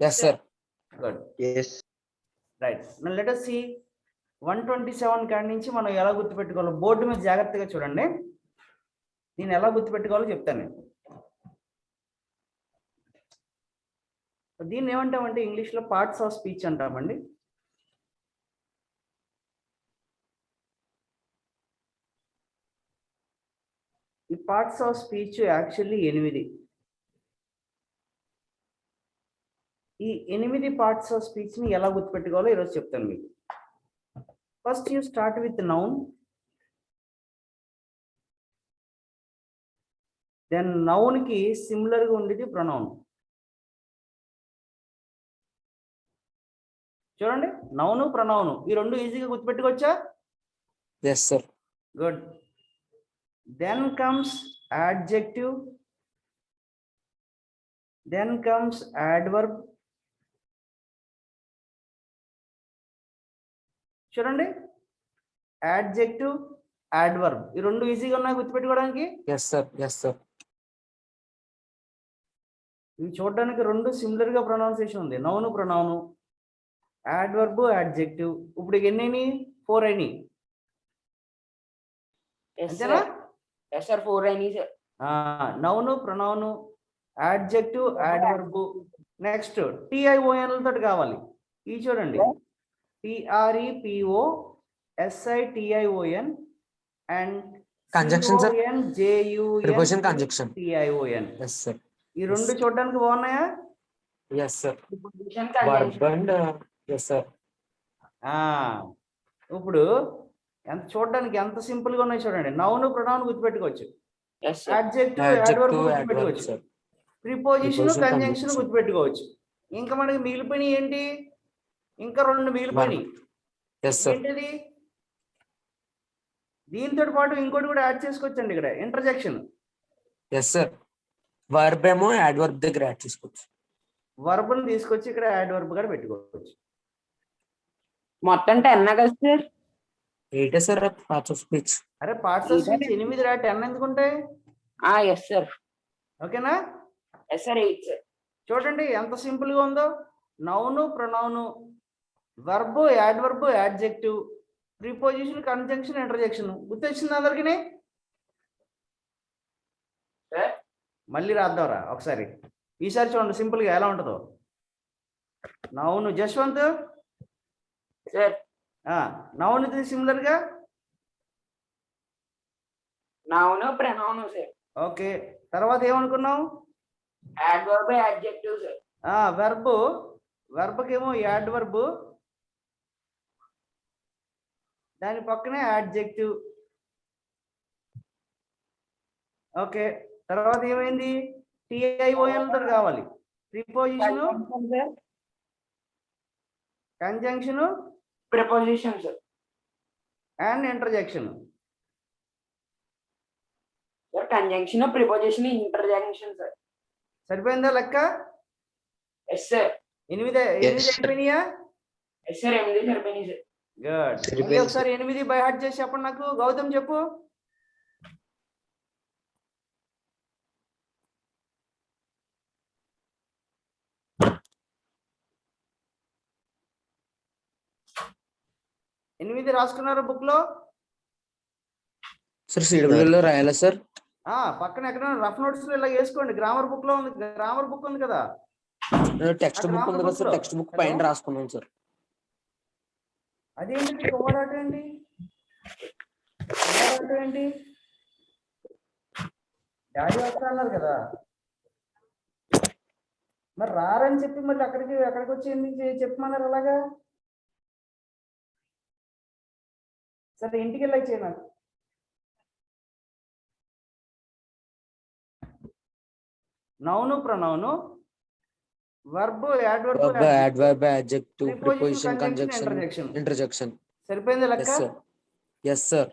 Yes, sir. Good. Yes. Right. Now let us see 127 కాడి నుంచి మనం ఎలా గుర్తుపెట్టుకోవాలో బోర్డు మీద జాగ్రత్తగా చూడండి. నేను ఎలా గుర్తుపెట్టుకోవాలో చెప్తాను నేను. దీన్ని ఏమంటామంటే ఇంగ్లీష్లో పార్ట్స్ ఆఫ్ స్పీచ్ అంటామండి. ఈ పార్ట్స్ ఆఫ్ స్పీచ్ యాక్చువల్లీ 8. ఈ 8 పార్ట్స్ ఆఫ్ స్పీచ్ ని ఎలా గుర్తుపెట్టుకోవాలో ఈరోజు చెప్తాను మీకు. First you start with noun, then noun కి సిమిలర్ గా ఉండేది ప్రొనౌన్. చూడండి, నౌను ప్రొనౌన్ ఈ రెండు ఈజీగా గుర్తుపెట్టుకోవచ్చా? Yes, sir. Good. Then comes adjective, then comes adverb. చూడండి, యాడ్జెక్టివ్, యాడ్వర్బ్ ఈ రెండు ఈజీగా ఉన్నాయి గుర్తుపెట్టుకోవడానికి. Yes, sir. Yes, sir. ఇవి చూడడానికి రెండు సిమిలర్ గా ప్రొనౌన్సియేషన్ ఉంది, నౌను ప్రొనౌను, యాడ్వర్బ్ యాడ్జెక్టివ్. ఇప్పుడు ఎన్ని 4 అయినాయి అంతేనా? Yes, sir. 4 అయినాయి sir. Noun pronoun, adjective, adverb. Next TION తోటి కావాలి. ఇవి చూడండి, PREPOSITION and Conjunction, sir. Preposition, CONJUN conjunction. TION. Yes, sir. ఈ రెండు చూడడానికి బాగున్నాయా? Yes, sir. Preposition, Verb conjunction. and yes, sir. ఇప్పుడు ఎంత చూడడానికి ఎంత సింపుల్ గా ఉన్నాయి చూడండి. నౌను ప్రొనౌన్ గుర్తుపెట్టుకోవచ్చు, Yes, sir. Adjective Adjective, adverb adverb, గుర్తుపెట్టుకోవచ్చు, sir. Preposition Preposition, conjunction conjunction. గుర్తుపెట్టుకోవచ్చు. ఇంకా మనకి మిగిలిపోయినాయి ఏంటి? ఇంకా 2 మిగిలిపోయినాయి. Yes, sir. ఏంటిది? దీంతో పాటు ఇంకోటి కూడా యాడ్ చేసుకోవచ్చండి ఇక్కడ, ఇంటర్జెక్షన్. Yes, sir. Verb ఏమో adverb దగ్గర యాడ్ చేసుకోవచ్చు. వర్బ్ ని తీసుకొచ్చి ఇక్కడ యాడ్వర్బ్ కూడా పెట్టుకోవచ్చు. మొత్తం 10 కదా sir? 8 sir. Parts of speech. అరే పార్ట్స్ ఆఫ్ స్పీచ్ 8 రా, 10 ఎందుకుంటాయి? Yes, sir. ఓకేనా? Yes, sir. 8, sir. చూడండి ఎంత సింపుల్ గా ఉందో. Noun pronoun, verb adverb adjective, preposition conjunction interjection. గుర్తొచ్చింది అందరికి? Sir. మళ్ళీ రాద్దాంరా ఒకసారి. ఈసారి చూడండి సింపుల్ గా ఎలా ఉంటుందో. Noun Jashwanth, Sir. నౌన్ ఇది సిమిలర్ గా. Noun, pronoun, sir. ఓకే, తర్వాత ఏమనుకున్నావు? Adverb, adjective, sir. వెర్బ్, వెర్బ్కేమో యాడ్వర్బ్, దాని పక్కనే యాడ్జెక్టివ్. ఓకే, తర్వాత ఏమైంది? TION తో కావాలి. Preposition, Conjunction, sir. Conjunction Preposition, sir. And interjection. Sir, conjunction, preposition, interjection, sir. సరిపోయిందా లెక్క? Yes, sir. 8 అయిపోయినాయా? Yes, sir. 8 సరిపోయినాయి, sir. గుడ్. సరిపోయింది. ఒకసారి 8 బై హార్ట్ చేసి చెప్పండి నాకు. గౌతమ్ చెప్పు. ఎనిమిది రాసుకున్నారు బుక్ లో? Sir, CW లో రాయాలా sir? పక్కన ఎక్కడ రఫ్ నోట్స్ లో ఇలా వేసుకోండి. గ్రామర్ బుక్ లో ఉంది, గ్రామర్ బుక్ ఉంది కదా, టెక్స్ట్ బుక్ ఉంది కదా sir. టెక్స్ట్ బుక్ పైన రాసుకున్నాం sir. అదేంటి ఓడాటండి? ఓడాటండి? డాడీ వస్తా అన్నారు కదా, మరి రారని చెప్పి మళ్ళీ అక్కడికి వచ్చి ఎందుకు చెప్పమన్నారు అలాగా? సరే ఇంటికి వెళ్ళి నాకు. Noun pronoun, verb adverb Adverb, adjective, preposition, conjunction, interjection. సరిపోయింది లెక్క? Yes, sir. Yes, sir.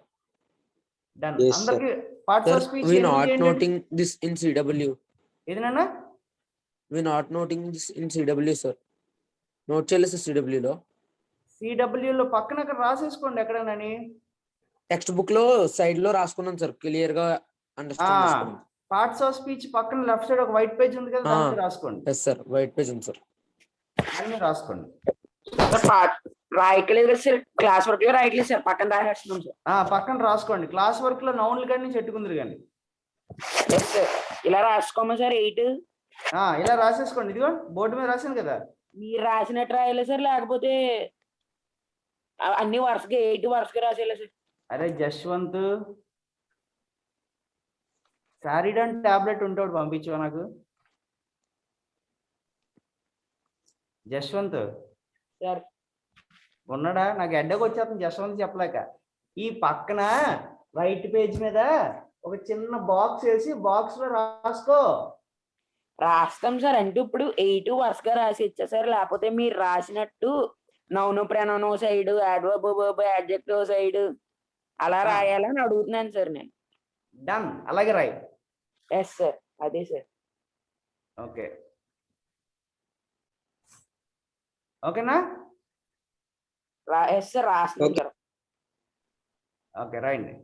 Done. Yes, sir. అందరికి parts Sir, of speech we not noting this in CW. ఏదైనా We not noting this in CW, sir. Note చేయలేదు sir CW లో. CW లో పక్కన అక్కడ రాసేసుకోండి ఎక్కడనని. Text book లో సైడ్ లో రాసుకున్నాం సార్, క్లియర్ గా అండర్స్టాండ్ చేసుకున్నాం. పార్ట్స్ ఆఫ్ స్పీచ్ పక్కన లెఫ్ట్ సైడ్ ఒక వైట్ పేజ్ ఉంది కదా, దానికి రాసుకోండి. ఎస్ సార్, వైట్ పేజ్ ఉంది సార్. దాన్ని రాసుకోండి. రాయట్లేదు కదా సార్, క్లాస్ వర్క్ లో రాయట్లేదు సార్, పక్కన రాసేస్తున్నాం సార్. పక్కన రాసుకోండి. క్లాస్ వర్క్ లో నౌన్లు కానీ నుంచి ఎట్టుకుందరు కానీ. ఎస్ సార్, ఇలా రాసుకోమా సార్ 8? ఇలా రాసేసుకోండి. ఇదిగో బోర్డు మీద రాశాను కదా. మీరు రాసినట్టు రాయాలి సార్, లేకపోతే అన్ని వరుసగా 8 వరుసగా రాసేయాలి సార్. అరే జశ్వంత్, సారిడాన్ టాబ్లెట్ ఉంటాడు, పంపించవా నాకు. జశ్వంత్ సార్ ఉన్నాడా? నాకు హెడ్డేక్ వచ్చేస్తుంది జశ్వంత్ చెప్పలేక. ఈ పక్కన రైట్ పేజ్ మీద ఒక చిన్న బాక్స్ వేసి బాక్స్ లో రాసుకో. రాస్తాం సార్. అంటే ఇప్పుడు 8 వరుసగా రాసి ఇచ్చా సార్, లేకపోతే మీరు రాసినట్టు noun pronoun side, adverb verb adjective side అలా రాయాలని అడుగుతున్నాను సార్ నేను. డన్, అలాగే రాయి. ఎస్ సార్, అదే సార్. ఓకే, ఓకేనా? ఎస్ సార్, రాస్తాం సార్. ఓకే, రాయండి.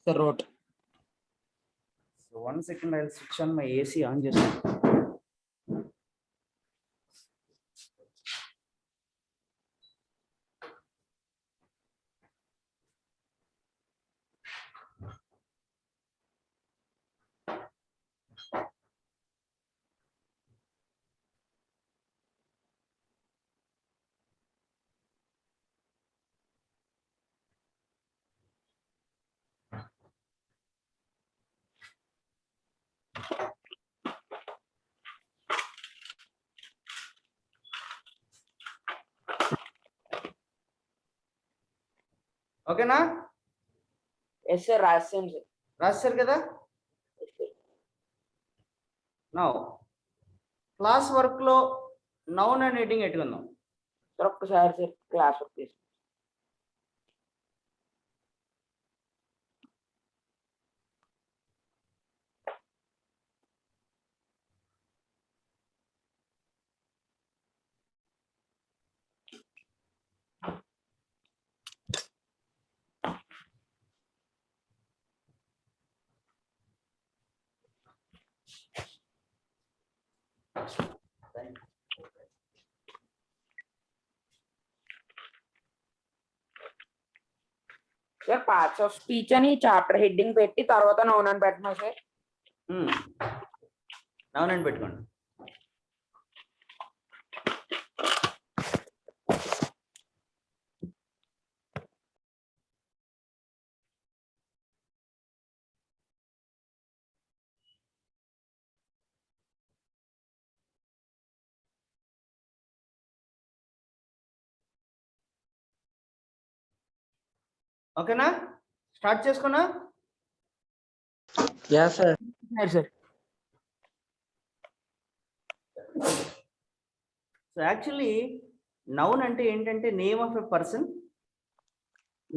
Sir, wrote. So 1 second, I'll switch on my AC on just. ఓకేనా? ఎస్ సార్, రాస్తాం సార్. రాశారు కదా. నౌ క్లాస్ వర్క్ లో నౌన్ అండ్ హెడ్డింగ్ ఎట్టుకుందాం. సార్ ఒక్కసారి సార్ క్లాస్ వర్క్ తీసుకోండి. సార్ పార్ట్స్ ఆఫ్ స్పీచ్ అని చాప్టర్ హెడ్డింగ్ పెట్టి తర్వాత నౌన్ అని పెట్టినా సార్. నౌన్ అండ్ పెట్టుకోండి. ఓకేనా? స్టార్ట్ చేసుకున్నా? Yeah, sir. Sir so actually noun అంటే ఏంటంటే name of a person.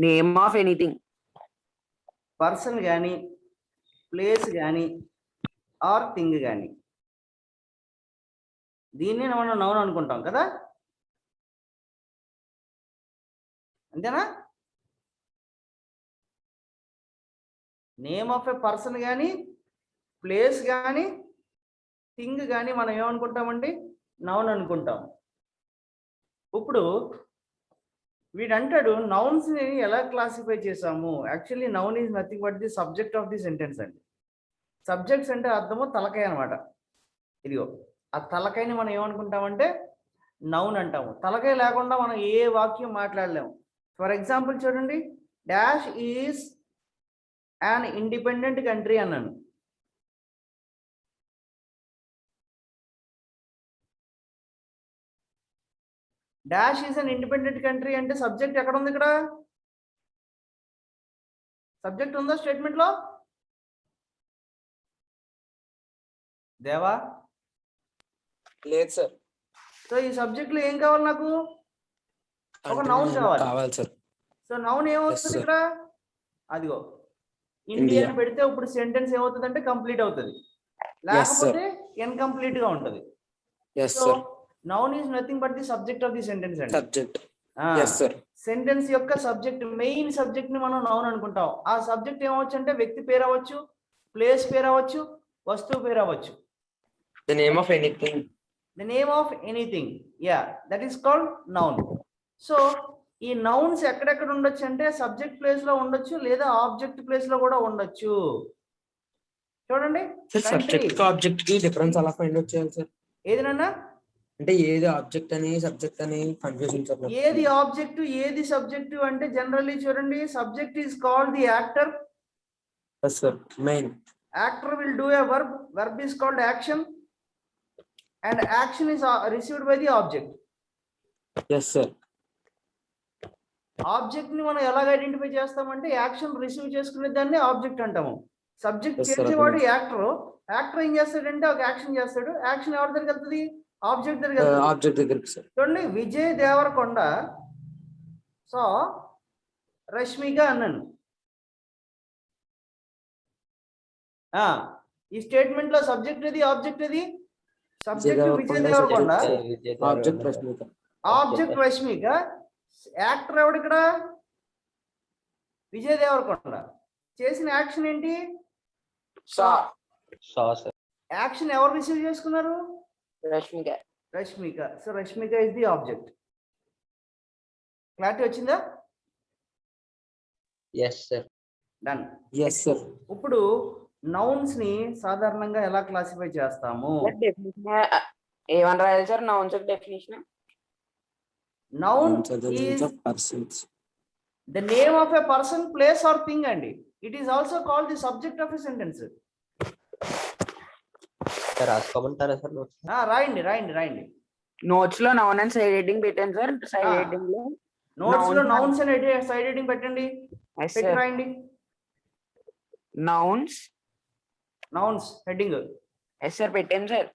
Name of anything. Person కానీ, ప్లేస్ కానీ, ఆర్ థింగ్ కానీ, దీన్ని మనం నౌన్ అనుకుంటాం కదా. అంతేనా? నేమ్ ఆఫ్ ఎ పర్సన్ కానీ, ప్లేస్ కానీ, థింగ్ కానీ మనం ఏమనుకుంటామండి? నౌన్ అనుకుంటాం. ఇప్పుడు వీడంటాడు నౌన్స్ ని ఎలా క్లాసిఫై చేసాము. Actually noun is nothing but the subject of the sentence అండి. సబ్జెక్ట్స్ అంటే అర్థము తలకాయ అనమాట. ఇదిగో ఆ తలకాయని మనం ఏమనుకుంటామంటే నౌన్ అంటాము. తలకాయ లేకుండా మనం ఏ వాక్యం మాట్లాడలేము. ఫర్ ఎగ్జాంపుల్ చూడండి, dash is an independent country అన్నాను. Dash is an independent country అంటే సబ్జెక్ట్ ఎక్కడ ఉంది? ఇక్కడ సబ్జెక్ట్ ఉందా స్టేట్మెంట్ లో? దేవా లేదు సార్. సో ఈ సబ్జెక్ట్ లో ఏం కావాలి నాకు? ఒక నౌన్ కావాలి సార్. సో నౌన్ ఏమవుతుంది ఇక్కడ? అదిగో ఇండియా అని పెడితే ఇప్పుడు సెంటెన్స్ ఏమవుతుంది అంటే కంప్లీట్ అవుతుంది, లేకపోతే ఇన్కంప్లీట్ గా ఉంటది. So noun is nothing but the subject of the sentence అండి. సబ్జెక్ట్. సెంటెన్స్ యొక్క సబ్జెక్ట్, మెయిన్ సబ్జెక్ట్ ని మనం నౌన్ అనుకుంటాం. ఆ సబ్జెక్ట్ ఏమవచ్చు అంటే వ్యక్తి పేరు అవ్వచ్చు, ప్లేస్ పేరు అవ్వచ్చు, వస్తువు పేరు అవ్వచ్చు. The name of anything. The name of anything, yeah that is called noun. So ఈ నౌన్స్ ఎక్కడెక్కడ ఉండొచ్చు అంటే సబ్జెక్ట్ ప్లేస్ లో ఉండొచ్చు, లేదా ఆబ్జెక్ట్ ప్లేస్ లో కూడా ఉండొచ్చు. చూడండి, సార్ సబ్జెక్ట్ కి ఆబ్జెక్ట్ కి డిఫరెన్స్ అలా ఫైండ్ అవుట్ చేయాలి సార్. ఏదినన్నా అంటే ఏది ఆబ్జెక్ట్ అని సబ్జెక్ట్ అని కన్ఫ్యూజన్ సార్. ఏది ఆబ్జెక్ట్ ఏది సబ్జెక్ట్ అంటే జనరల్లీ చూడండి, subject is called the actor. Sir main Actor will do a verb. Verb is called action, and action is received by the object. Yes sir. Object ని మనం ఎలాగ identify చేస్తామంటే action receive చేసుకునే దాన్ని object అంటాము. Subject Yes, sir, చేసేవాడు అర్థమైంది. Actor. Actor ఏం చేస్తాడంటే ఒక యాక్షన్ చేస్తాడు. యాక్షన్ ఎవరి దగ్గరికి వెళ్తుంది? ఆబ్జెక్ట్ దగ్గరికి వెళ్తుంది. ఆబ్జెక్ట్ దగ్గరికి సార్. చూడండి, విజయ్ దేవరకొండ సో రష్మిక అన్నాను. ఈ స్టేట్మెంట్ లో సబ్జెక్ట్ ఏది, ఆబ్జెక్ట్ ఏది? Subject Vijay Deverakonda, object Rashmika. Object Rashmika, actor ఎవడు ఇక్కడ? విజయ్ దేవరకొండ. చేసిన యాక్షన్ ఏంటి? యాక్షన్ ఎవరు రిసీవ్ చేసుకున్నారు? Rashmika. Rashmika. So Rashmika is the object. Clarity వచ్చిందా? Yes sir. Done. Yes sir. ఇప్పుడు నౌన్స్ ని సాధారణంగా ఎలా క్లాసిఫై చేస్తాము? ఏమని రాయాలి sir nouns definition? Noun is is the name of a person, place or thing అండి. It is also called the subject of a sentence. Sir రాసుకోమంటారా sir? రాయండి రాయండి రాయండి. నోట్స్ లో నౌన్ అండ్ సైడ్ హెడ్డింగ్ పెట్టాను సార్. సైడ్ హెడ్డింగ్ లో notes లో nouns and side heading పెట్టండి, పెట్టి రాయండి. Nouns nouns heading. Yes sir పెట్టాను sir.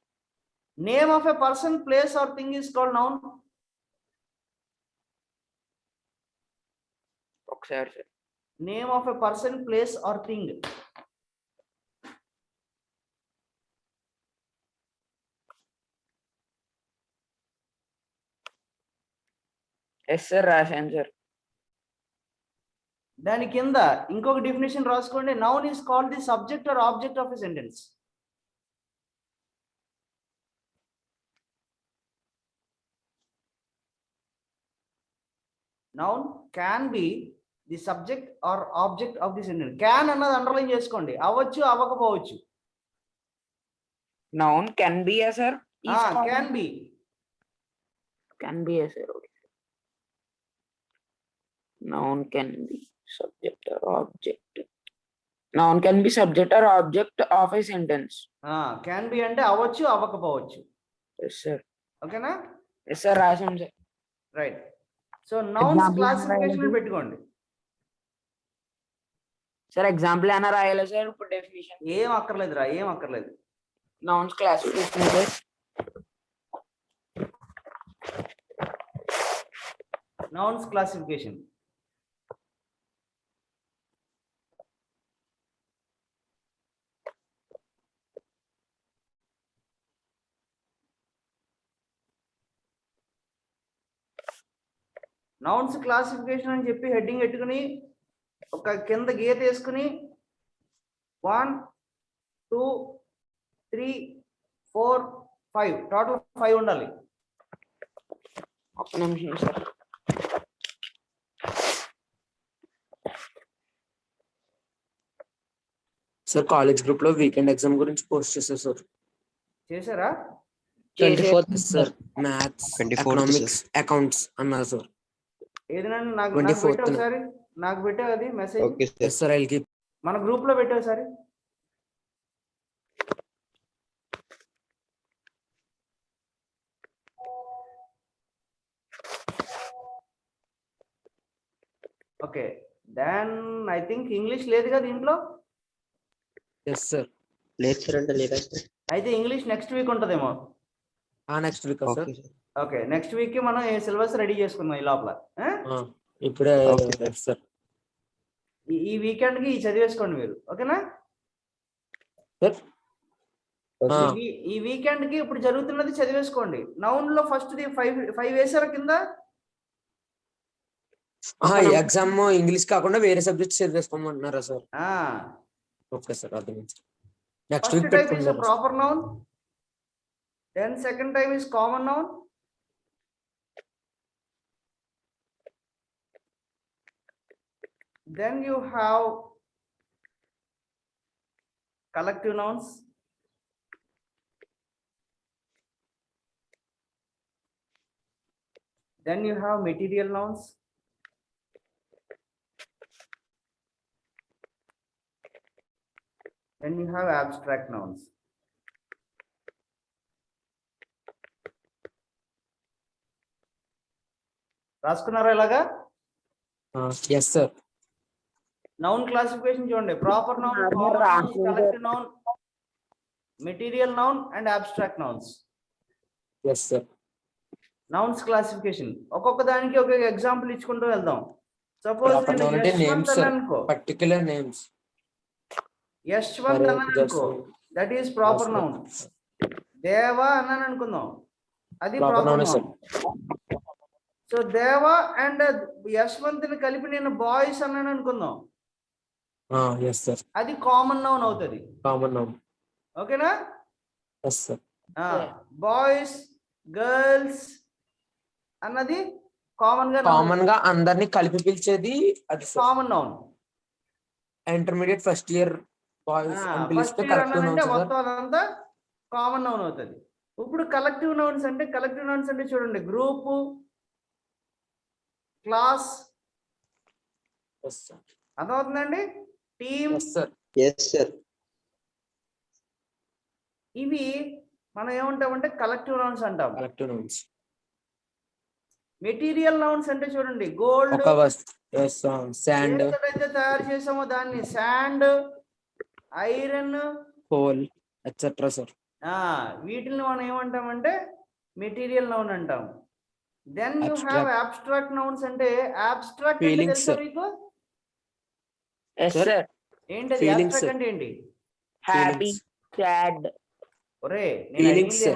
Name of a person, place or thing is called noun. ఒకసారి sir. Name of a person, place or thing. Yes sir రాశాను sir. దాని కింద ఇంకొక definition రాసుకోండి. Noun is called the subject or object of a sentence. Noun can be the subject or object of the sentence. Can అన్నది underline చేసుకోండి, అవ్వచ్చు అవ్వకపోవచ్చు. Noun can be sir. Can be. Can be sir. Noun can be subject or object. Noun can be subject or object of a sentence. Can be అంటే అవ్వచ్చు అవ్వకపోవచ్చు. Yes sir. ఓకేనా? Yes sir రాశాను sir. Right. So nouns Example classification రాయాలి. పెట్టుకోండి. Sir example ఏమైనా రాయాలా sir? ఇప్పుడు definition ఏం అక్కర్లేదురా, ఏం అక్కర్లేదు. Nouns classification sir. Nouns classification. Nouns classification అని చెప్పి హెడ్డింగ్ పెట్టుకుని ఒక కింద గీత వేసుకుని 1 2 3 4 5 టోటల్ 5 ఉండాలి. ఒక్క నిమిషం సార్. సార్ కాలేజ్ గ్రూప్ లో వీకెండ్ ఎగ్జామ్ గురించి పోస్ట్ చేశారు సార్. చేశారా? 24th sir maths, 24th economics, accounts అన్నారు సార్. ఏదైనా నాకు 24th పెట్టావు ఒకసారి, నాకు పెట్టావు అది message. Okay yes sir. I will keep. మన గ్రూప్ లో పెట్టావు sir. Okay, then I think English లేదు కదా దీంట్లో. Yes sir. లేదు సార్ అంటే లేదా సార్? అయితే ఇంగ్లీష్ నెక్స్ట్ వీక్ ఉంటదేమో. Next week sir. Okay sir. Okay, next week కి మనం సిలబస్ రెడీ చేసుకుందాం ఈ లోపల. ఇప్పుడే Okay. సార్. ఈ వీకెండ్ కి చదివేసుకోండి మీరు. ఓకేనా? సార్ ఈ వీకెండ్ కి ఇప్పుడు జరుగుతున్నది చదివేసుకోండి. నౌన్ లో ఫస్ట్ ది 5 వేసారా కింద? ఎగ్జామ్ ఇంగ్లీష్ కాకుండా వేరే సబ్జెక్ట్స్ చదివేసుకోమంటున్నారా సార్? ఓకే సార్, అర్థమైంది. Next first week type is పెట్టుకుందాం. Proper noun, Then second time is common noun. Then you have collective nouns. Then you have material nouns. Then you have abstract nouns. రాసుకున్నారా ఇలాగా? Yes sir. Noun classification చూడండి. Proper noun, common noun, collective noun, material noun and abstract nouns. Yes sir. Nouns classification ఒక్కొక్క దానికి ఒక example ఇచ్చుకుంటూ వెళ్దాం. Suppose Proper noun అంటే names, sir. అనుకో, పర్టికులర్ నేమ్స్. యశ్వంత్ అన్నాను అనుకో, దట్ ఈస్ ప్రాపర్ నౌన్. దేవ అన్నాను అనుకుందాం, అది Proper proper noun, sir. Noun. So Deva and Yashwant ని కలిపి నేను బాయ్స్ అన్నాను అనుకుందాం, ఎస్ సార్. అది కామన్ నౌన్ అవుతుంది. Common noun. ఓకేనా? Yes sir. బాయ్స్, గర్ల్స్ అన్నది కామన్ గా అందరినీ కలిపి పిలిచేది అది common noun. Intermediate first year boys అని పిలిస్తే ఫస్ట్ ఇయర్ కరెక్ట్ అన్నానంటే నౌన్ సార్. మొత్తం అదంతా కామన్ నౌన్ అవుతుంది. ఇప్పుడు కలెక్టివ్ నౌన్స్ అంటే చూడండి, గ్రూప్, క్లాస్, ఎస్ సార్. అర్థమవుతుందండి, team, yes sir. Yes sir. ఇవి మనం ఏమంటామంటే కలెక్టివ్ నౌన్స్ అంటాం. Correct nouns. మెటీరియల్ నౌన్స్ అంటే చూడండి, గోల్డ్, ఒక శాండ్, అయితే తయారు చేసామో దాన్ని sand, iron, coal etcetera sir. వీటిని మనం ఏమంటామంటే మెటీరియల్ నౌన్ అంటాం. Then you have abstract nouns. అంటే అబ్స్ట్రాక్ట్ అంటే Feelings, తెలుసా sir. మీకు? Yes sir. ఏంటది Feelings, అబ్స్ట్రాక్ట్ sir. అంటే ఏంటి? Happy, sad. ఒరే Feelings, నేను sir.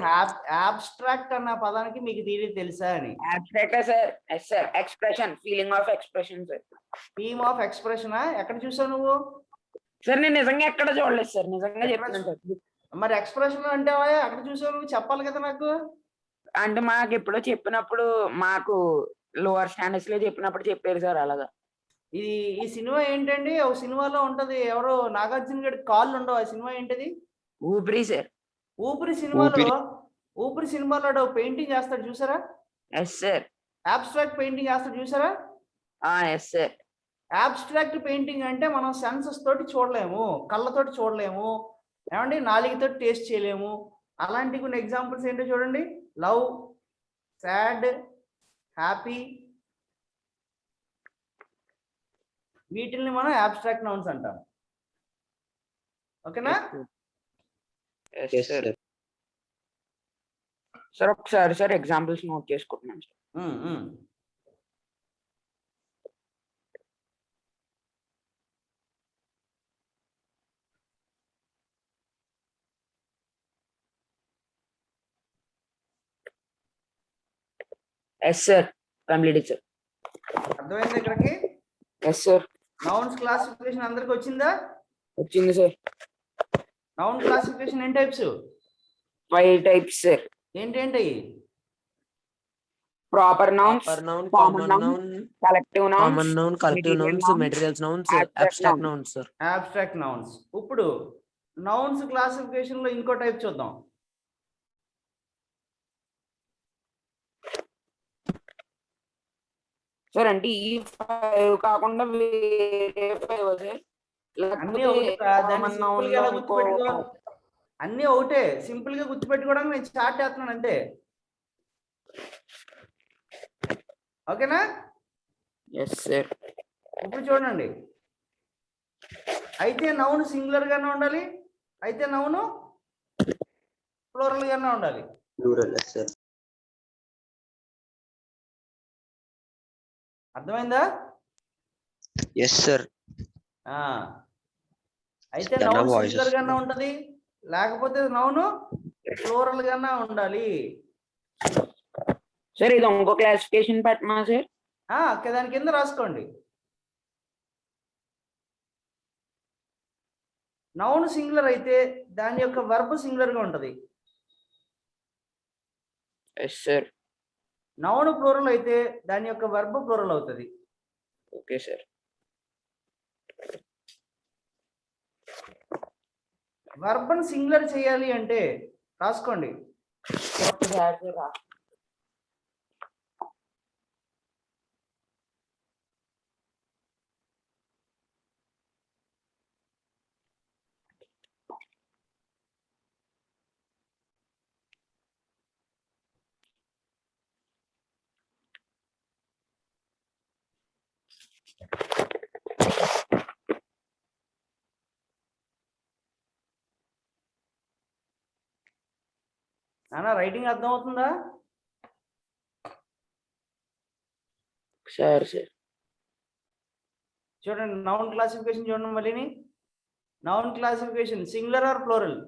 అబ్స్ట్రాక్ట్ అన్న పదానికి మీకు తీరి తెలుసా అని. Abstract sir. Yes sir. Expression, feeling of expression sir. Theme of expression ఎక్కడ చూసావు నువ్వు? సార్ నేను నిజంగా ఎక్కడ చూడలేదు సార్, నిజంగా ఎక్కడ చెప్తున్నాను సార్. మరి ఎక్స్ప్రెషన్ అంటే అక్కడ చూసావు నువ్వు, చెప్పాలి కదా నాకు. అంటే మాకు ఎప్పుడో చెప్పినప్పుడు, మాకు లోవర్ స్టాండర్డ్స్ లో చెప్పినప్పుడు చెప్పారు సార్ అలాగా. ఈ సినిమా ఏంటండి, ఒక సినిమాలో ఉంటది, ఎవరో నాగార్జున గడి కాళ్ళు ఉండవు, ఆ సినిమా ఏంటది? ఊపిరి సార్. ఊపిరి సినిమాలో పెయింటింగ్ చేస్తాడు చూసారా? Yes sir. అబ్స్ట్రాక్ట్ పెయింటింగ్ చేస్తాడు చూసారా? Yes sir. అబ్స్ట్రాక్ట్ పెయింటింగ్ అంటే మనం సెన్సెస్ తోటి చూడలేము, కళ్ళతోటి చూడలేము, ఏమండి, నాలుగుతో టేస్ట్ చేయలేము. అలాంటి కొన్ని ఎగ్జాంపుల్స్ ఏంటో చూడండి. లవ్, సాడ్, హ్యాపీ, వీటిల్ని మనం అబ్స్ట్రాక్ట్ నౌన్స్ అంటాం. ఓకేనా? Yes sir. సార్ ఒకసారి సార్ ఎగ్జాంపుల్స్ నోట్ చేసుకుంటున్నాను sir. Yes sir. Complete sir. అర్థమైంది ఇక్కడికి? Yes sir. నౌన్స్ క్లాసిఫికేషన్ అందరికి వచ్చిందా? వచ్చింది సార్. నౌన్ క్లాసిఫికేషన్ ఎన్ని టైప్స్? 5 types sir. ఏంటేంటి? Proper nouns, common noun, collective common nouns, noun, collective material nouns, nouns, materials nouns, abstract abstract nouns. Nouns sir. Abstract nouns. ఇప్పుడు nouns classification లో ఇంకో type చూద్దాం. Sir అంటే ఈ 5 కాకుండా వేరే 5 సార్? అన్ని ఒకటే, దాన్ని సింపుల్ గా ఎలా గుర్తుపెట్టుకోవాలి? అన్ని ఒకటే, సింపుల్ గా గుర్తుపెట్టుకోవడానికి నేను స్టార్ట్ చేస్తున్నాను అంతే. ఓకేనా? Yes sir. ఇప్పుడు చూడండి, అయితే నౌన్ సింగులర్ గానే ఉండాలి, అయితే నౌన్ ప్లూరల్ గానే ఉండాలి. ప్లూరల్. Yes sir. అర్థమైందా? Yes sir. అయితే నౌన్ సింగులర్ గానే ఉంటది, లేకపోతే నౌన్ ప్లూరల్ గానే ఉండాలి. సార్ ఇది ఇంకో క్లాసిఫికేషన్ పెట్టమా సార్? దాని కింద రాసుకోండి. నౌన్ సింగులర్ అయితే దాని యొక్క వర్బ్ సింగులర్ గా ఉంటది. Yes sir. నౌన్ ప్లూరల్ అయితే దాని యొక్క వర్బ్ ప్లూరల్ అవుతుంది. Okay sir. వర్బ్ సింగులర్ చేయాలి అంటే రాసుకోండి. ఒక్కసారి రా. నాన్న రైటింగ్ అర్థం అవుతుందా? Sir sir. చూడండి నౌన్ క్లాసిఫికేషన్ చూడండి మళ్ళీని. Noun classification singular or plural.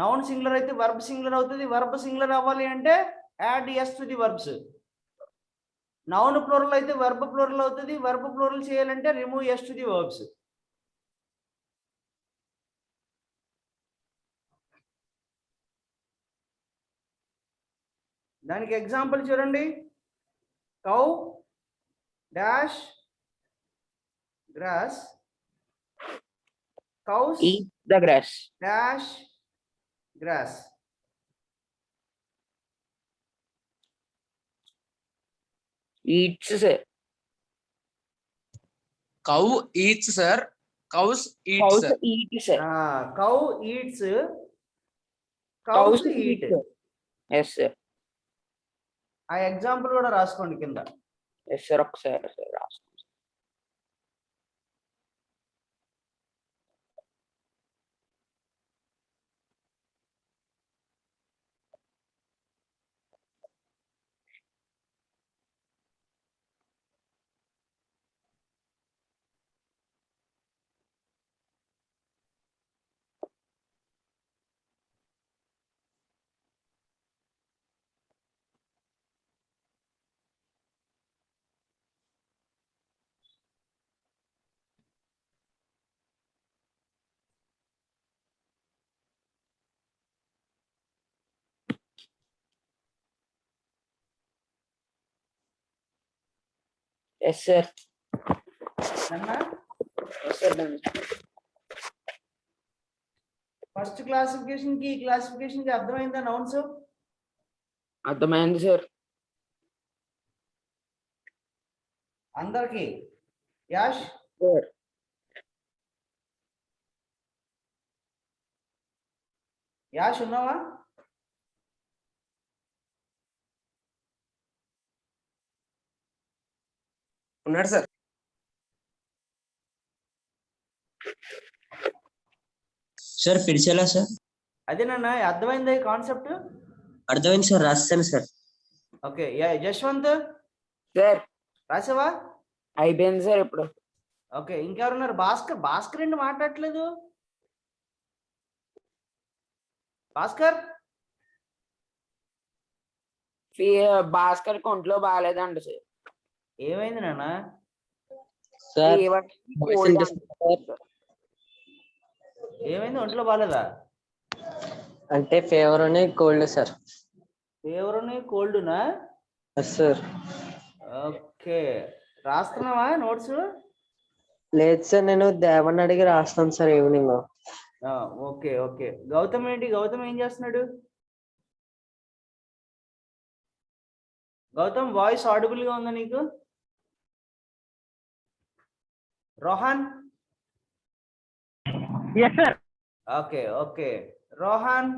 Noun singular అయితే వర్బ్ సింగులర్ అవుతుంది. వర్బ్ సింగులర్ అవ్వాలి అంటే add s to the verbs. Noun plural అయితే వర్బ్ ప్లూరల్ అవుతుంది. వర్బ్ ప్లూరల్ చేయాలంటే remove s to the verbs. దానికి ఎగ్జాంపుల్ చూడండి. Cow dash grass, cows eat the gross. Dash grass. Eats sir. Cow eats, sir. Cows eat, cows sir. Eat sir. Cow eats, cows cows eat. Yes sir. ఆ example కూడా రాసుకోండి కింద. Yes sir. ఒకసారి sir రాసుకోండి. Yes sir. Yes sir. First classification కి ఈ classification కి అర్థమైందా నౌన్స్? అర్థమైంది సార్. అందరికి యాష్ సార్. యాష్ ఉన్నావా? ఉన్నాడు సార్. సార్ పిలిచేలా సార్? అదేనన్నా అర్థమైందా ఈ కాన్సెప్ట్? అర్థమైంది సార్, రాస్తాను సార్. ఓకే యశ్వంత్ సార్ రాసావా? అయిపోయింది సార్ ఇప్పుడు. ఓకే ఇంకెవరున్నారు? భాస్కర్. భాస్కర్ ఏంటి మాట్లాడట్లేదు? భాస్కర్ భాస్కర్ ఒంట్లో బాగాలేదండి సార్. ఏమైంది నాన్న? సార్ ఏమైంది? ఒంట్లో బాగాలేదా? అంటే ఫీవర్ అని కోల్డ్ సార్. ఫీవర్ కోల్డ్నా? సార్. ఓకే రాస్తున్నావా నోట్స్? లేదు సార్, నేను దేవన్ అడిగి రాస్తాను sir evening. Okay okay. Gautam ఏంటి? గౌతమ్ ఏం చేస్తున్నాడు? గౌతమ్ వాయిస్ ఆడిబుల్ గా ఉందా నీకు? Rohan? Okay okay. Rohan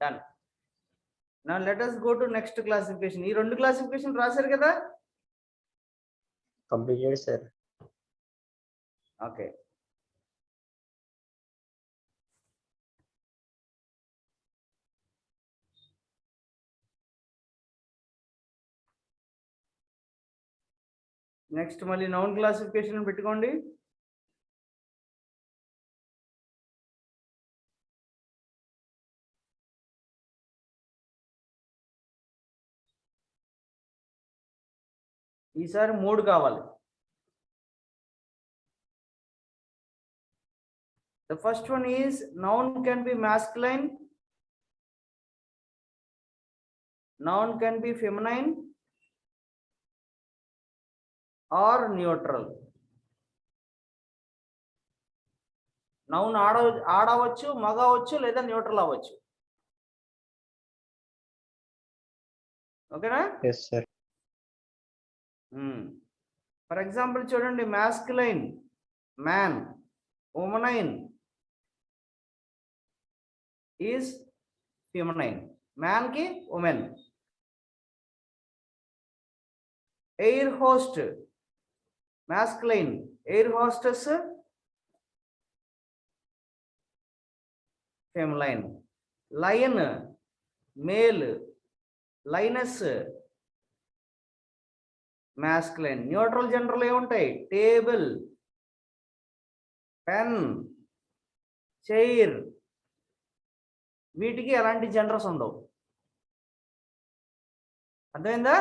done. Now let us go to next classification. ఈ రెండు క్లాసిఫికేషన్ రాశారు కదా? Completed sir. ఓకే నెక్స్ట్ మళ్ళీ నౌన్ క్లాసిఫికేషన్ పెట్టుకోండి. ఈసారి 3 కావాలి. The first one is noun can be masculine, noun can be feminine or neutral. Noun ఆడవచ్చు, మగ అవ్వచ్చు, లేదా న్యూట్రల్ అవ్వచ్చు. ఓకేనా? yes sir. ఫర్ ఎగ్జాంపుల్ చూడండి, masculine man, woman is feminine, man కి women. Air host masculine, air hostess feminine. Lion male, lioness masculine. Neutral జెండర్లు ఏముంటాయి? Table, pen, chair. వీటికి ఎలాంటి జెండర్స్ ఉండవు. అర్థమైందా?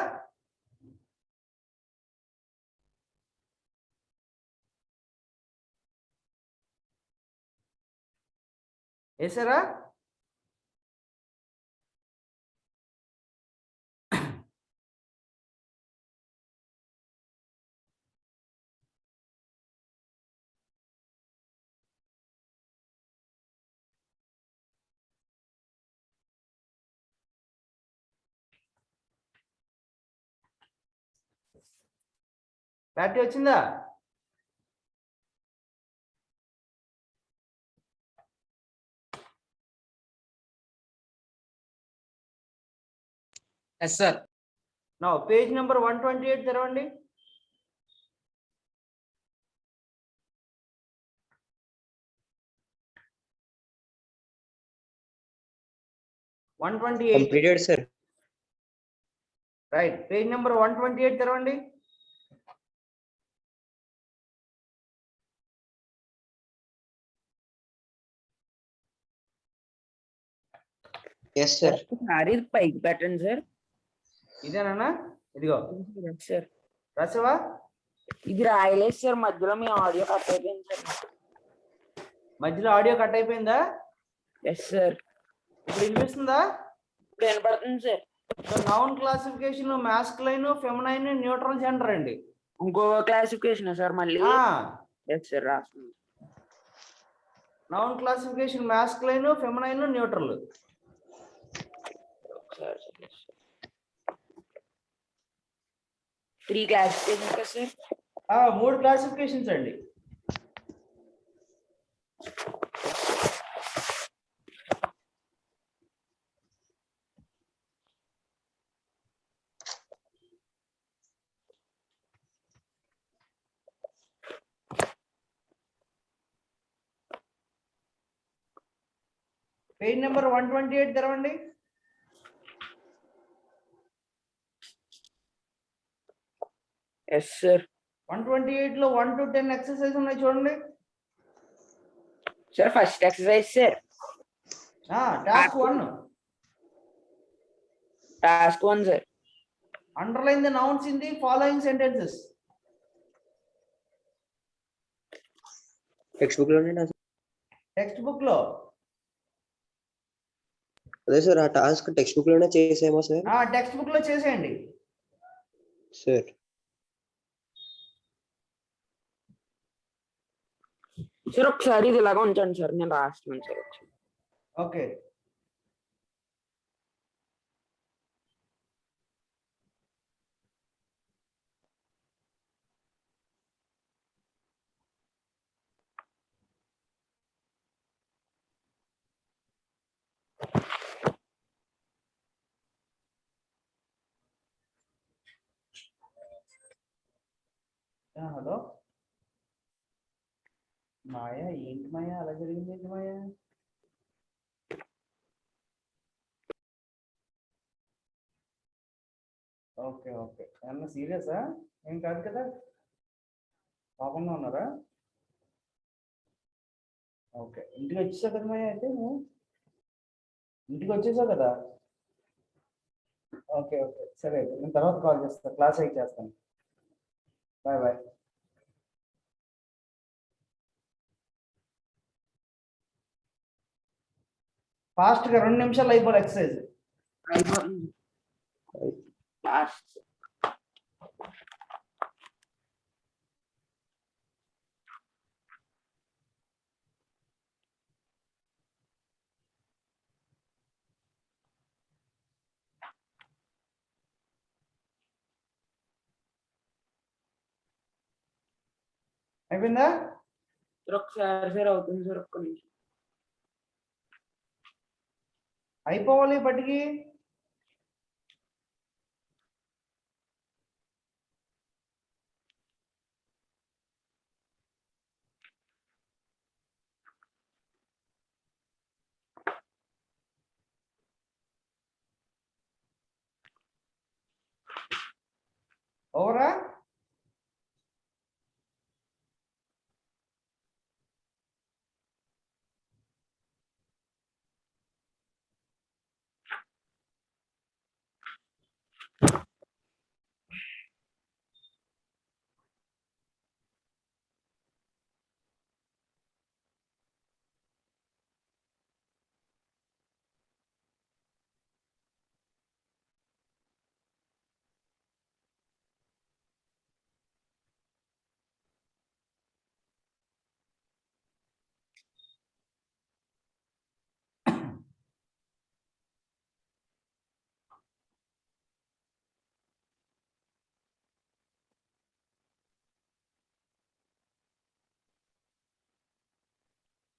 వేసారా? బ్యాటరీ వచ్చిందా? Yes, sir. నా పేజ్ నెంబర్ 128 తెరవండి. Completed sir. Right, page number 128 తెరవండి. yes sir. ఒకసారి పైకి పెట్టండి సార్. ఇదేనా? ఇదిగో సార్ రాసావా? ఇది రాయలేదు సార్, మధ్యలో మీ ఆడియో కట్ అయిపోయింది సార్. మధ్యలో ఆడియో కట్ అయిపోయిందా? Yes sir. ఇప్పుడు వినిపిస్తుందా? ఇప్పుడు వినపడుతుంది sir. So noun classification masculine, feminine, neutral gender అండి. ఇంకో క్లాసిఫికేషన్ సార్ మళ్ళీ. ఎస్ సార్ రాస్తుంది. Noun classification masculine, feminine, neutral. 3 classifications కదా సార్? 3 క్లాసిఫికేషన్స్ అండి. పేజ్ నెంబర్ 128 తెరవండి. Yes sir. 128 లో 1 to 10 ఎక్సర్సైజ్ ఉన్నాయి చూడండి. Sir first exercise sir. Task 1. Task 1 sir. Underline the nouns in the following sentences. Text book లోనే నా text book లో. అదే సార్, ఆ టాస్క్ టెక్స్ట్ బుక్ లోనే చేసేమో సార్? టెక్స్ట్ బుక్ లో చేసేయండి సార్. సార్ ఒకసారి ఇది ఇలాగా ఉంచండి సార్, నేను రాస్తున్నాను సార్. ఓకే. హలో మాయా, ఏంటి మాయా అలా జరిగింది? ఏంటి మాయా? ఓకే ఓకే, ఏమన్నా సీరియసా? ఏం కాదు కదా? పాపంగా ఉన్నారా? ఓకే, ఇంటికి వచ్చేసావు కదా మాయా? అయితే నువ్వు ఇంటికి వచ్చేసావు కదా? ఓకే ఓకే, సరే అయితే నేను తర్వాత కాల్ చేస్తాను, క్లాస్ అయి చేస్తాను. Bye bye. ఫాస్ట్గా 2 నిమిషాలు అయిపోవాలి ఎక్సర్సైజ్. అయిపోతుంది. లాస్ట్. అయిపోయిందా? ఒకసారి సార్ అవుతుంది సార్, ఒక్క నిమిషం. అయిపోవాలి ఇప్పటికి. ఓవరా?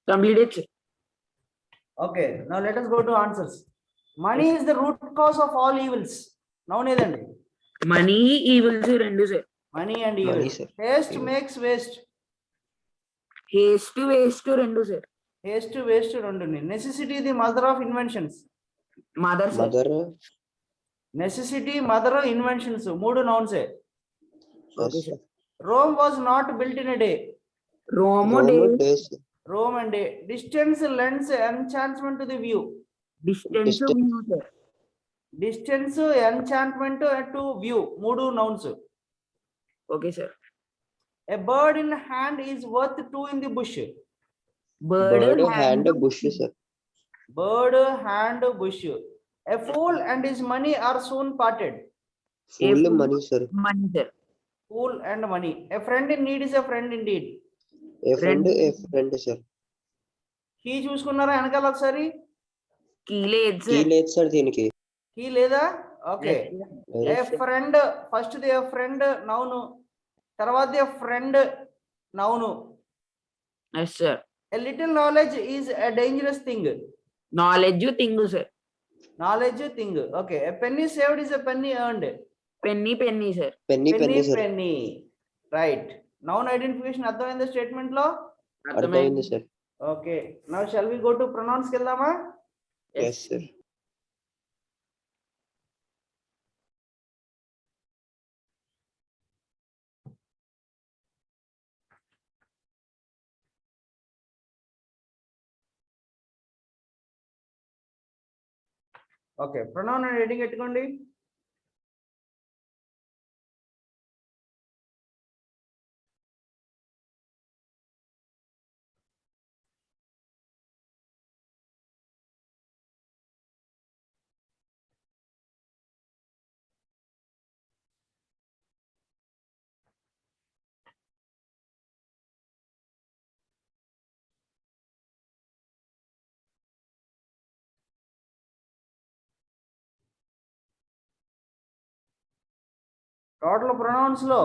Completed, sir. Okay, now let us go to answers. Money is the root cause of all evils. Noun ఏదండి? మనీ ఈవిల్స్ రెండు sir. Money and Money, evil. sir. Haste Evil. makes waste. Haste waste రెండు sir. Haste waste రెండు. Necessity the mother of inventions. Mother sir. Mother. Necessity mother inventions మూడు nouns. Okay sir. Rome was not built in a day. Rome day. Rome days. Rome and day. Distance lends enchantment to the view. Distance Distance. View sir. Distance enchantment to view మూడు nouns. Okay sir. A bird in hand is worth two in the bush. Bird hand bush, sir. Bird hand bush. A fool and his money are soon parted. Full fool. money, sir. Money sir. Fool and money. A friend in need is a friend indeed. A friend, sir. Key చూసుకున్నారా వెనకాల ఒకసారి? Key లేదు Key sir. లేదు sir దీనికి. Key లేదా? Okay. ఏ Yes, sir. Friend first the friend noun, తర్వాత the friend noun. Yes sir. A little knowledge is a dangerous thing. Knowledge thing sir. Knowledge thing. Okay. A penny saved is a penny earned. Penny sir. Penny, sir. Penny. Right. Noun identification అర్థమైంది statement లో? అర్థమైంది sir. Okay. Now shall we go to pronouns కి వెళ్దామా? Yes, sir. Okay. Pronoun and heading పెట్టుకోండి. Total pronounce లో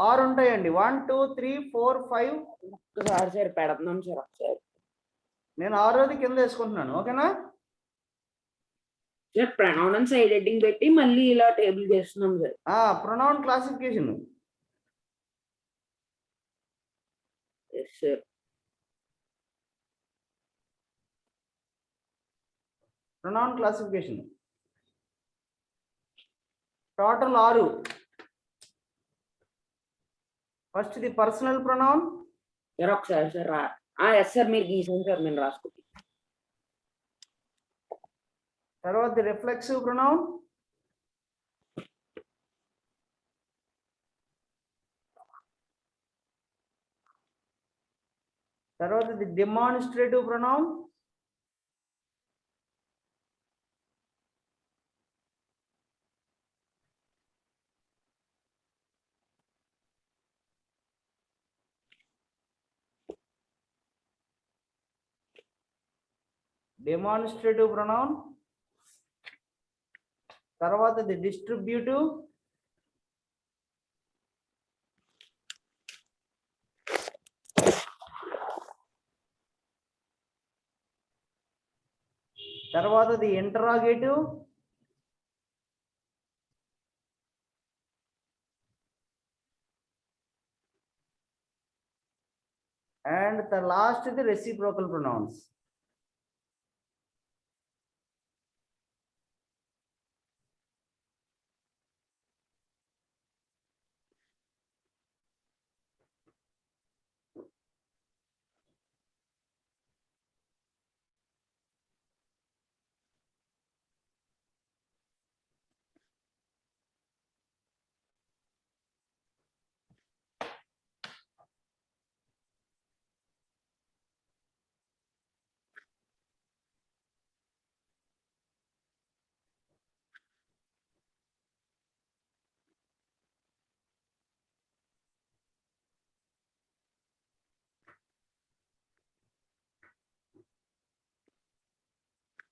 6 ఉంటాయండి. 1 2 3 4 5. ఒకసారి sir పెడుతున్నాం సార్ ఒకసారి. నేను 6ది కింద వేసుకుంటున్నాను. ఓకేనా? సార్ ప్రొనౌన్ సైడ్ హెడ్డింగ్ పెట్టి మళ్ళీ ఇలా టేబుల్ చేస్తున్నాం sir. Pronoun classification. Yes sir. Pronoun classification total 6. First the personal pronoun. Sir ఒకసారి సార్ ఎస్ సార్ మీరు గీసాను సార్, నేను రాసుకుంటాను. తర్వాత ది రిఫ్లెక్సివ్ ప్రొనౌన్. తర్వాత the demonstrative pronoun. Demonstrative pronoun, తర్వాతది డిస్ట్రిబ్యూటివ్, తర్వాతది interrogative, and the last the reciprocal pronouns.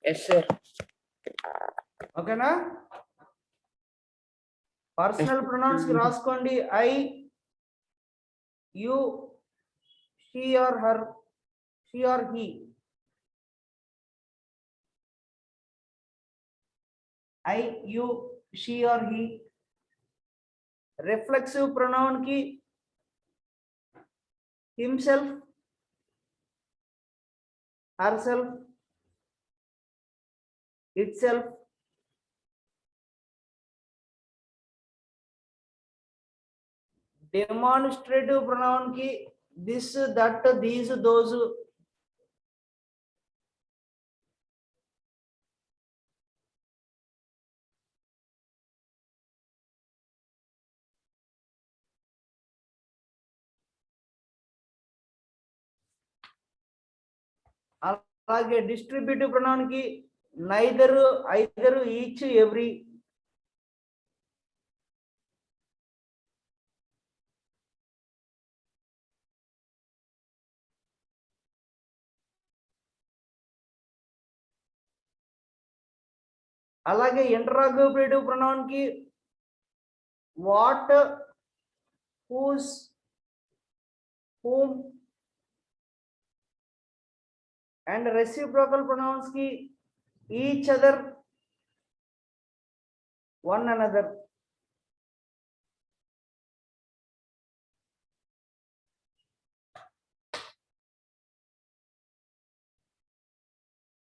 Yes sir. ఓకేనా? పర్సనల్ ప్రొనౌన్స్ కి రాసుకోండి. I, you, she or her, she or he. I, you, she or he. Reflexive pronoun కి himself, herself, itself. Demonstrative pronoun కి this, that, these, those. అలాగే distributive pronoun కి neither, either, each, every. అలాగే interrogative pronoun కి what, whose, whom. And reciprocal pronouns కి each other, one another.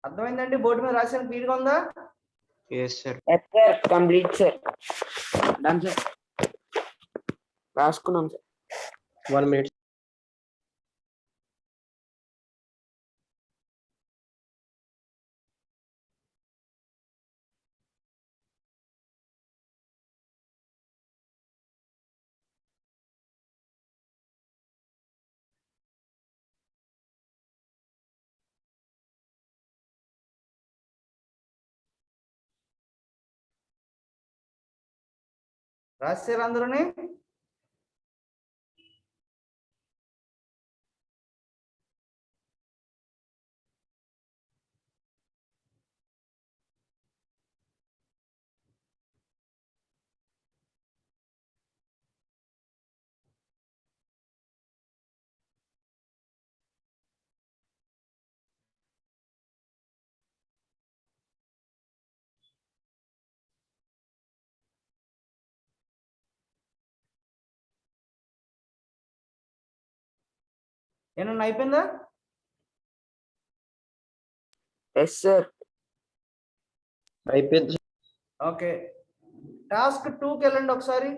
అర్థమైందండి? Board మీద రాసిన క్లియర్గా ఉందా? Yes, sir. Yes sir, complete sir. Done sir, రాసుకున్నాం సార్. 1 minute. రాశారు అందరూని? ఏమన్నా అయిపోయిందా? ఎస్ సార్. అయిపోయింది. ఓకే, టాస్క్ 2కి వెళ్ళండి ఒకసారి.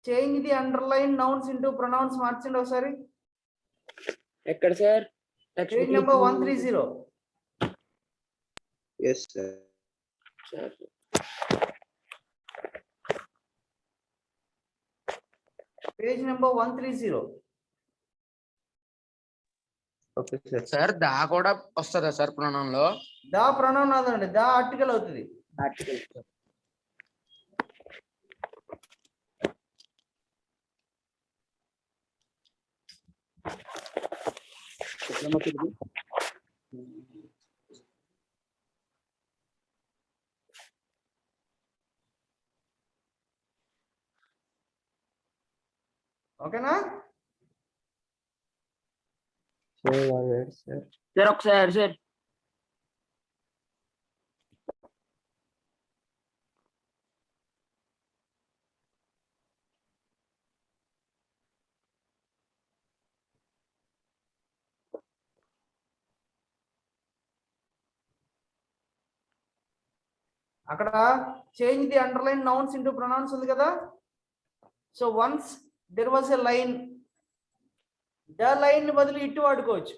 Change the underline nouns into pronouns మార్చండి ఒకసారి. ఎక్కడ సార్? Page number 130. Yes, sir. Page number 130. Okay, sir. Sir the కూడా వస్తుందా సార్ ప్రొనౌన్ లో? దా ప్రొనౌన్ అదండి, దా ఆర్టికల్ అవుతుంది. ఆర్టికల్. ఓకేనా? సార్ ఒకసారి సార్ అక్కడ change the underline nouns into pronouns ఉంది కదా. So once there was a line, the line బదులు ఇటు వాడుకోవచ్చు.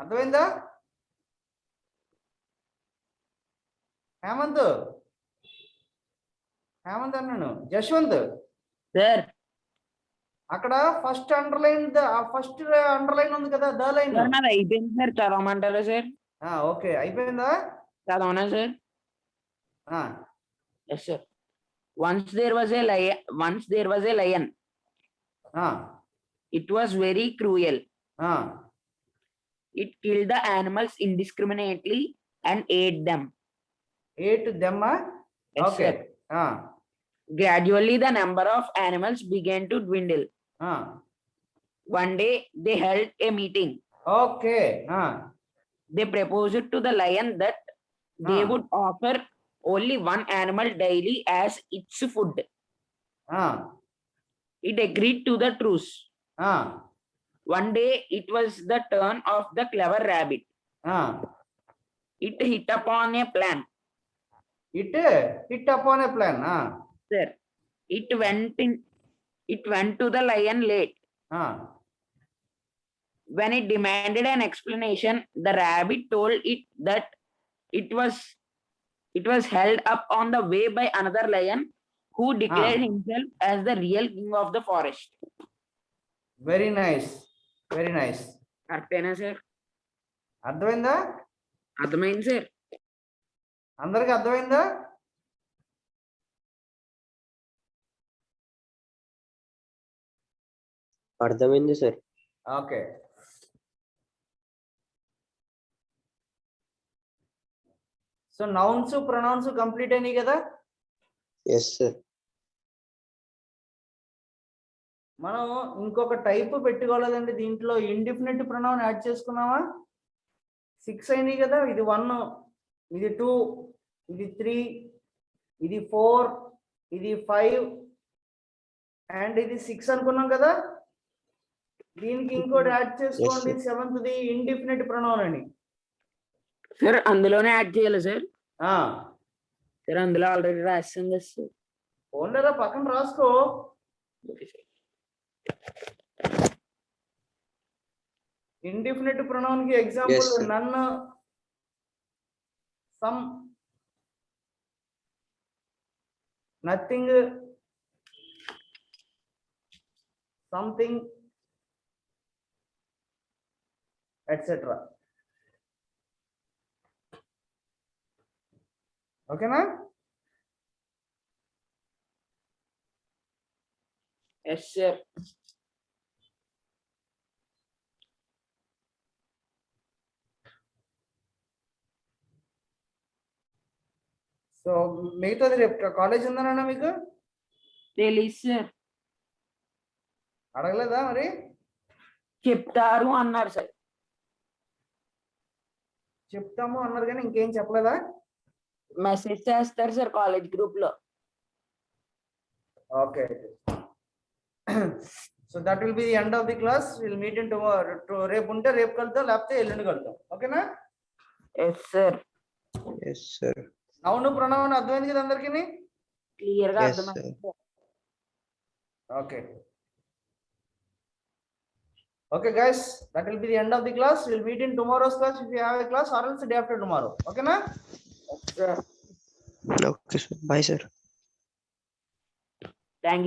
అర్థమైందా? హేమంత్ అన్నాను. జశ్వంత్ సార్ అక్కడ ఫస్ట్ అండర్లైన్ ఉంది కదా, ద లైన్. సార్ నాది అయిపోయింది సార్, చదవమంటారా సార్? ఓకే, అయిపోయిందా? చదవనా sir? Yes sir. Once there was a lion. It was very cruel. It killed the animals indiscriminately and ate them. Ate them? Yes, Okay. sir. Gradually, the number of animals began to dwindle. One day, they held a meeting. Okay. They proposed to the lion that they would offer only one animal daily as its food. It agreed to the truce. One day, it was the turn of the clever rabbit. It hit upon a plan. Sir, it went to the lion late. When it demanded an explanation, the rabbit told it that it was held up on the way by another lion who declared himself as the real king of the forest. Very nice. Very nice. Artena sir. అర్థమైందా? అర్థమైంది sir. అందరికి అర్థమైందా? అర్థమైంది sir. Okay. So nouns pronouns complete అయినాయి కదా. Yes sir. మనం ఇంకొక type పెట్టుకోలేదండి దీంట్లో. Indefinite pronoun add చేసుకున్నామా? 6 అయినాయి కదా. ఇది 1, ఇది 2, ఇది 3, ఇది 4, ఇది 5 అండ్ ఇది 6 అనుకున్నాం కదా. దీనికి ఇంకోటి యాడ్ చేసుకోండి. 7th ఇండిఫినిట్ ప్రొనౌన్ అని. సార్ అందులోనే యాడ్ చేయాలి సార్? ఆ సార్ అందులో ఆల్రెడీ రాస్తాం కదా సార్. ఓన్లరా పక్కన రాసుకో. ఇండిఫినిట్ ప్రొనౌన్ కి example none, some, nothing, something etcetera. ఓకేనా? Yes sir. సో మిగతాది రేపు కాలేజ్ ఉందన్నా మీకు? తెలీదు సార్. అడగలేదా మరి? చెప్తారు అన్నారు సార్. చెప్తాము అన్నారు కానీ ఇంకేం చెప్పలేదా? మెసేజ్ చేస్తారు సార్ కాలేజ్ గ్రూప్ లో. Okay. So that will be the end of the class. Will meet in tomorrow. రేపు ఉంటే రేపు కలుద్దాం, లేకపోతే ఎల్లుండి కలుద్దాం. ఓకేనా? Yes sir. Yes sir. Noun pronoun అర్థమైంది కదా అందరికి? క్లియర్ గా అర్థమైంది. Okay. Okay guys, that will be the end of the class. We'll meet in tomorrow's class if you have a class, or else the day after tomorrow. Okay na? Okay sir. Bye sir.